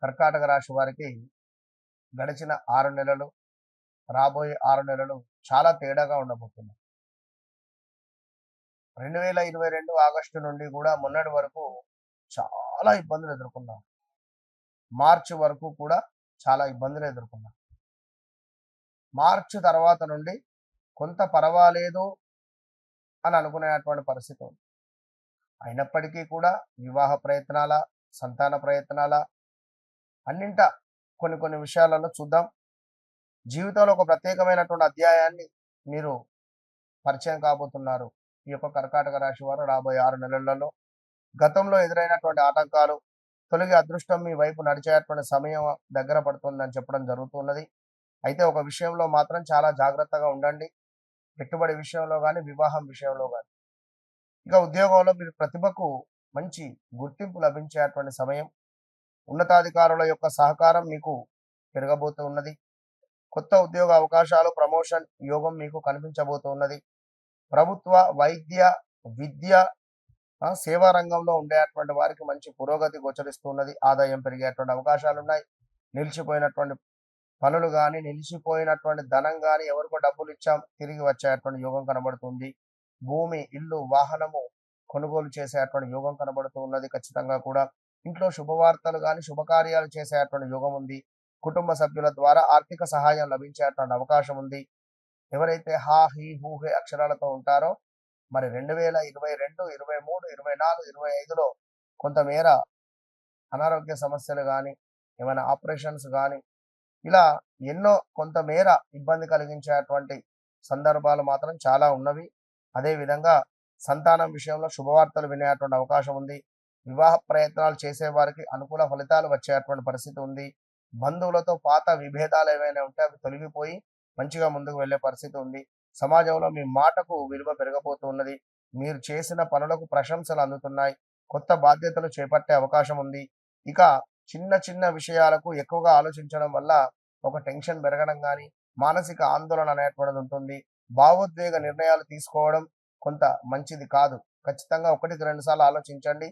కర్కాటక రాశి వారికి గడిచిన 6 నెలలు, రాబోయే 6 నెలలు చాలా తేడాగా ఉండబోతున్నాయి. 2022 ఆగస్టు నుండి కూడా మొన్నటి వరకు చాలా ఇబ్బందులు ఎదుర్కొన్నాం. మార్చి వరకు కూడా చాలా ఇబ్బందులు ఎదుర్కొన్నాం. మార్చి తర్వాత నుండి కొంత పర్వాలేదు అని అనుకునేటువంటి పరిస్థితి ఉంది. అయినప్పటికీ కూడా వివాహ ప్రయత్నాల, సంతాన ప్రయత్నాల అన్నింట కొన్ని విషయాలలో చూద్దాం. జీవితంలో ఒక ప్రత్యేకమైనటువంటి అధ్యాయాన్ని మీరు పరిచయం కాబోతున్నారు. ఈ యొక్క కర్కాటక రాశి వారు రాబోయే 6 నెలలలో గతంలో ఎదురైనటువంటి ఆటంకాలు తొలగి అదృష్టం మీ వైపు నడిచేటువంటి సమయం దగ్గర పడుతుందని చెప్పడం జరుగుతున్నది. అయితే ఒక విషయంలో మాత్రం చాలా జాగ్రత్తగా ఉండండి. పెట్టుబడి విషయంలో కానీ, వివాహం విషయంలో కానీ. ఇక ఉద్యోగంలో మీరు ప్రతిభకు మంచి గుర్తింపు లభించేటువంటి సమయం. ఉన్నతాధికారుల యొక్క సహకారం మీకు పెరగబోతూ ఉన్నది. కొత్త ఉద్యోగ అవకాశాలు, ప్రమోషన్ యోగం మీకు కనిపించబోతూ ఉన్నది. ప్రభుత్వ, వైద్య, విద్య, సేవా రంగంలో ఉండేటువంటి వారికి మంచి పురోగతి గోచరిస్తున్నది. ఆదాయం పెరిగేటువంటి అవకాశాలు ఉన్నాయి. నిలిచిపోయినటువంటి పనులు కానీ, నిలిచిపోయినటువంటి ధనం కానీ, ఎవరికో డబ్బులు ఇచ్చాం తిరిగి వచ్చేటువంటి యోగం కనబడుతుంది. భూమి, ఇల్లు, వాహనము కొనుగోలు చేసేటువంటి యోగం కనబడుతూ ఉన్నది. ఖచ్చితంగా కూడా ఇంట్లో శుభవార్తలు కానీ, శుభకార్యాలు చేసేటువంటి యోగం ఉంది. కుటుంబ సభ్యుల ద్వారా ఆర్థిక సహాయం లభించేటువంటి అవకాశం ఉంది. ఎవరైతే హా, హీ, హూ, హే అక్షరాలతో ఉంటారో మరి 2022, 23, 24, 25లో కొంతమేర అనారోగ్య సమస్యలు కానీ, ఏమైనా ఆపరేషన్స్ కానీ, ఇలా ఎన్నో కొంతమేర ఇబ్బంది కలిగించేటువంటి సందర్భాలు మాత్రం చాలా ఉన్నవి. అదేవిధంగా సంతానం విషయంలో శుభవార్తలు వినేటువంటి అవకాశం ఉంది. వివాహ ప్రయత్నాలు చేసేవారికి అనుకూల ఫలితాలు వచ్చేటువంటి పరిస్థితి ఉంది. బంధువులతో పాత విభేదాలు ఏవైనా ఉంటే అవి తొలగిపోయి మంచిగా ముందుకు వెళ్ళే పరిస్థితి ఉంది. సమాజంలో మీ మాటకు విలువ పెరగబోతూ ఉన్నది. మీరు చేసిన పనులకు ప్రశంసలు అందుతున్నాయి. కొత్త బాధ్యతలు చేపట్టే అవకాశం ఉంది. ఇక చిన్న విషయాలకు ఎక్కువగా ఆలోచించడం వల్ల ఒక టెన్షన్ పెరగడం కానీ, మానసిక ఆందోళన అనేటువంటిది ఉంటుంది. భావోద్వేగ నిర్ణయాలు తీసుకోవడం కొంత మంచిది కాదు. ఖచ్చితంగా 1కి 2 సార్లు ఆలోచించండి.